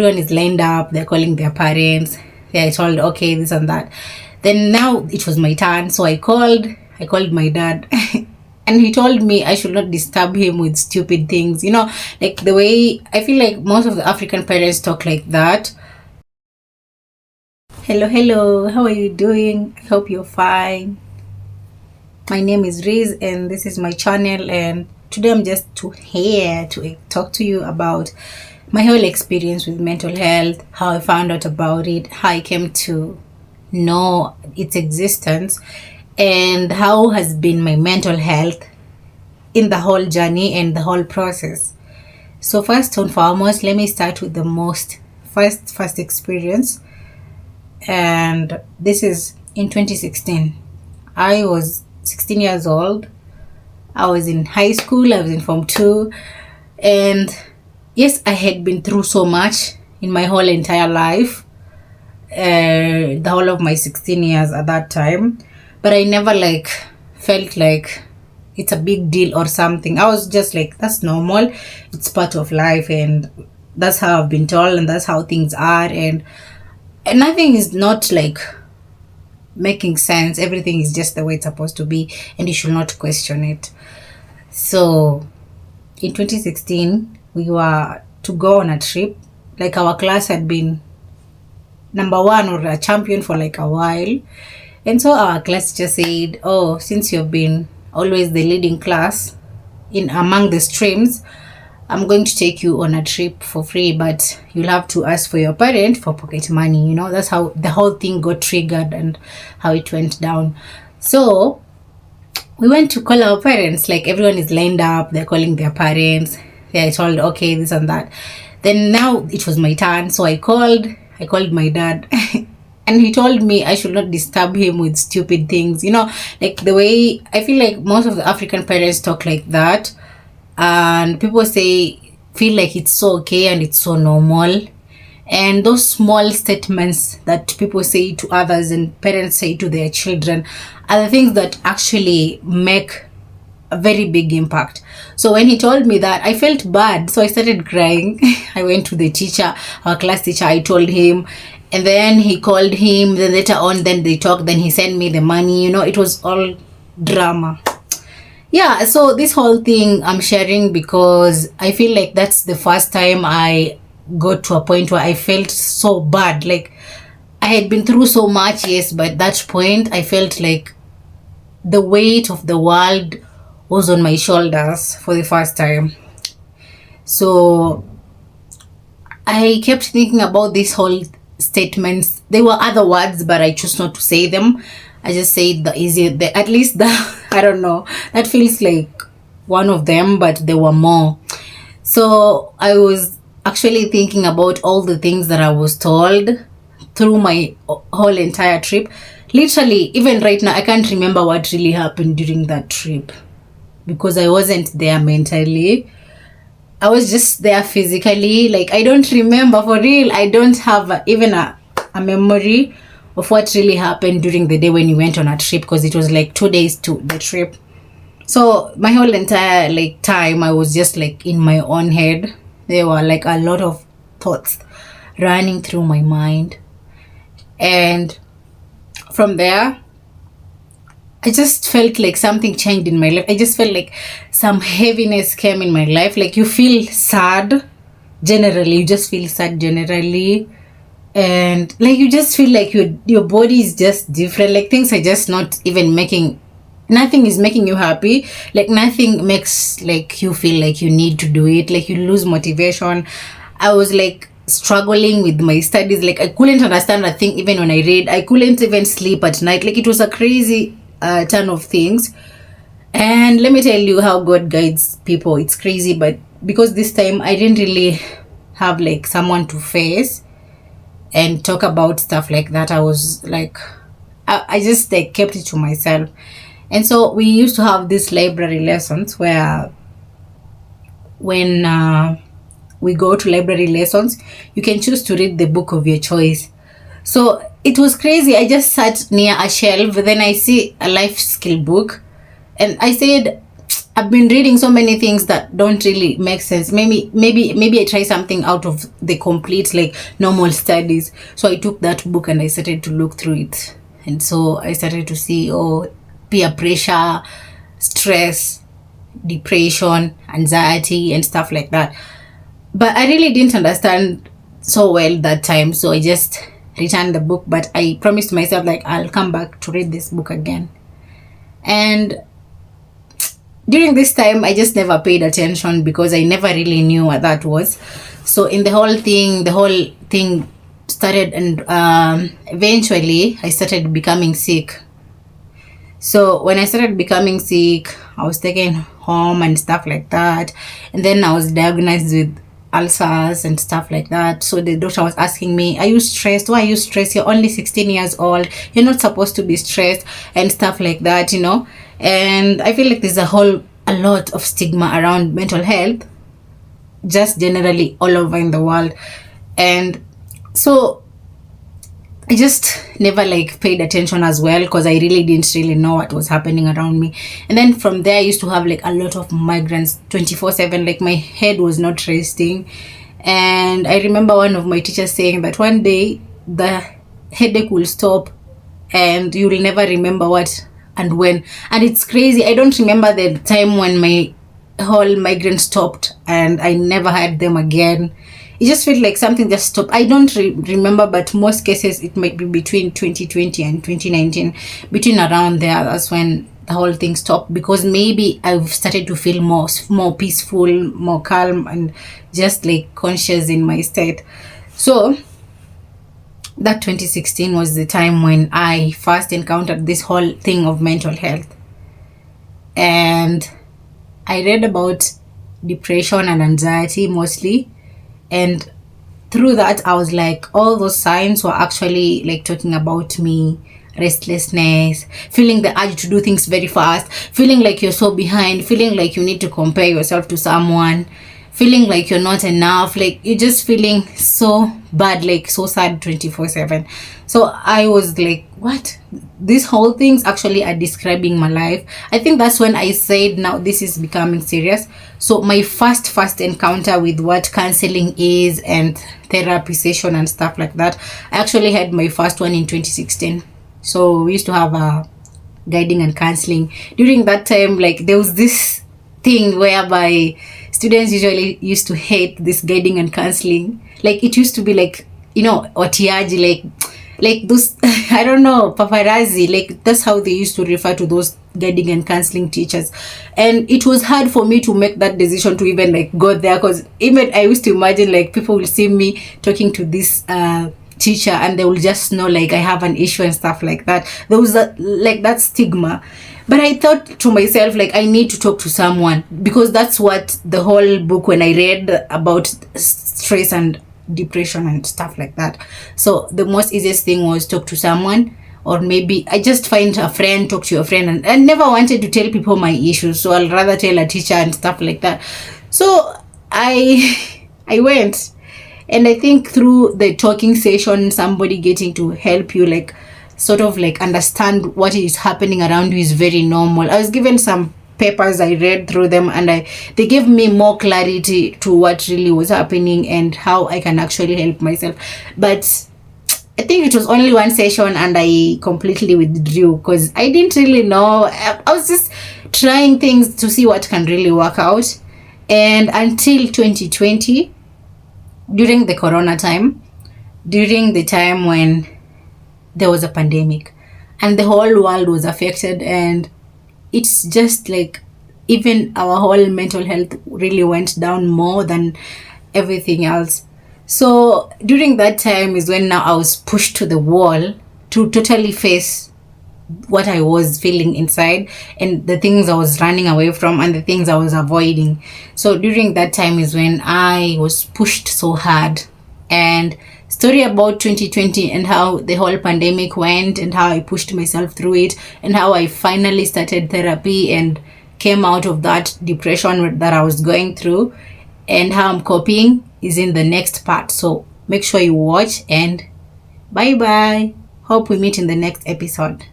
Everyone is lined up, they're calling their parents. They're told, okay, this and that. Then now it was my turn, so I called my dad. And he told me I should not disturb him with stupid things, like the way I feel like most of the African parents talk like that. Hello, how are you doing? I hope you're fine. My name is Riz and this is my channel, and today I'm just here to talk to you about my whole experience with mental health, how I found out about it, how I came to know its existence, and how has been my mental health in the whole journey and the whole process. So first and foremost, let me start with the first experience, and this is in 2016. I was 16 years old. I was in high school, I was in Form 2, and yes, I had been through so much in my whole entire life, the whole of my 16 years at that time, but I never felt like it's a big deal or something. I was just like, that's normal, it's part of life, and that's how I've been told, and that's how things are, and nothing is not making sense. Everything is just the way it's supposed to be, and you should not question it. So in 2016, we were to go on a trip. Like, our class had been number one or a champion for a while, and so our class just said, oh, since you've been always the leading class in among the streams, I'm going to take you on a trip for free, but you'll have to ask for your parent for pocket money. That's how the whole thing got triggered and how it went down. So we went to call our parents. Like, everyone is lined up, they're calling their parents. They're told, okay, this and that. Then now it was my turn, so I called my dad. And he told me I should not disturb him with stupid things, like the way I feel like most of the African parents talk like that. And people feel like it's so okay and it's so normal. And those small statements that people say to others and parents say to their children are the things that actually make a very big impact. So when he told me that, I felt bad, so I started crying. I went to the teacher, our class teacher. I told him, and then he called him. Then later on, then they talked. Then he sent me the money. It was all drama. Yeah, so this whole thing I'm sharing because I feel like that's the first time I got to a point where I felt so bad. Like, I had been through so much, yes, but at that point I felt like the weight of the world was on my shoulders for the first time. So I kept thinking about this whole statements. There were other words, but I chose not to say them. I just said at least I don't know, that feels like one of them, but there were more. So I was actually thinking about all the things that I was told through my whole entire trip. Literally, even right now, I can't remember what really happened during that trip because I wasn't there mentally. I was just there physically. Like, I don't remember, for real. I don't have even a memory of what really happened during the day when we went on a trip, because it was 2 days to the trip. So my whole entire time, I was just in my own head. There were a lot of thoughts running through my mind, and from there I just felt like something changed in my life. I just felt like some heaviness came in my life. Like, you feel sad generally, you just feel sad generally, and you just feel like your body is just different. Like, things are just not even nothing is making you happy. Like, nothing makes you feel like you need to do it. Like, you lose motivation. I was struggling with my studies. I couldn't understand a thing. Even when I read, I couldn't even sleep at night. It was a crazy ton of things. And let me tell you how God guides people. It's crazy, but because this time I didn't really have someone to face and talk about stuff like that, I was I just kept it to myself. And so we used to have these library lessons where when we go to library lessons, you can choose to read the book of your choice. So it was crazy. I just sat near a shelf, then I see a life skill book, and I said, I've been reading so many things that don't really make sense. Maybe I try something out of the complete like normal studies. So I took that book and I started to look through it. And so I started to see peer pressure, stress, depression, anxiety and stuff like that. But I really didn't understand so well that time. So I just returned the book, but I promised myself like I'll come back to read this book again. And during this time, I just never paid attention because I never really knew what that was. So in the whole thing started, and eventually I started becoming sick. So when I started becoming sick, I was taken home and stuff like that. And then I was diagnosed with ulcers and stuff like that. So the doctor was asking me, are you stressed? Why are you stressed? You're only 16 years old. You're not supposed to be stressed and stuff like that, you know. And I feel like there's a lot of stigma around mental health, just generally all over in the world. And so I just never like paid attention as well, because I really didn't really know what was happening around me. And then from there I used to have like a lot of migraines 24/7. Like my head was not resting. And I remember one of my teachers saying that one day the headache will stop and you will never remember what and when. And it's crazy, I don't remember the time when my whole migraine stopped and I never had them again. It just felt like something just stopped. I don't remember, but most cases it might be between 2020 and 2019, between around there. That's when the whole thing stopped, because maybe I've started to feel more peaceful, more calm, and just like conscious in my state. So that 2016 was the time when I first encountered this whole thing of mental health. And I read about depression and anxiety mostly. And through that, I was like, all those signs were actually like talking about me. Restlessness, feeling the urge to do things very fast, feeling like you're so behind, feeling like you need to compare yourself to someone, feeling like you're not enough, like you're just feeling so bad, like so sad 24/7. So I was like, what? These whole things actually are describing my life. I think that's when I said, now this is becoming serious. So my first encounter with what counseling is and therapy session and stuff like that, I actually had my first one in 2016. So we used to have a guiding and counseling. During that time, like there was this thing whereby students usually used to hate this guiding and counseling. Like it used to be like, you know, otiaji, like those I don't know, paparazzi, like that's how they used to refer to those guiding and counseling teachers. And it was hard for me to make that decision to even like go there, because even I used to imagine like people will see me talking to this teacher and they will just know like I have an issue and stuff like that. There was that stigma. But I thought to myself, like, I need to talk to someone, because that's what the whole book, when I read about stress and depression and stuff like that. So the most easiest thing was talk to someone, or maybe I just find a friend, talk to a friend. And I never wanted to tell people my issues, so I'll rather tell a teacher and stuff like that. So I went, and I think through the talking session, somebody getting to help you like sort of like understand what is happening around you is very normal. I was given some papers, I read through them, and they gave me more clarity to what really was happening and how I can actually help myself. But I think it was only one session and I completely withdrew, because I didn't really know. I was just trying things to see what can really work out. And until 2020, during the corona time, during the time when there was a pandemic and the whole world was affected, and it's just like even our whole mental health really went down more than everything else. So during that time is when now I was pushed to the wall to totally face what I was feeling inside, and the things I was running away from and the things I was avoiding. So during that time is when I was pushed so hard. And story about 2020 and how the whole pandemic went, and how I pushed myself through it, and how I finally started therapy and came out of that depression that I was going through, and how I'm coping, is in the next part. So make sure you watch, and bye bye. Hope we meet in the next episode.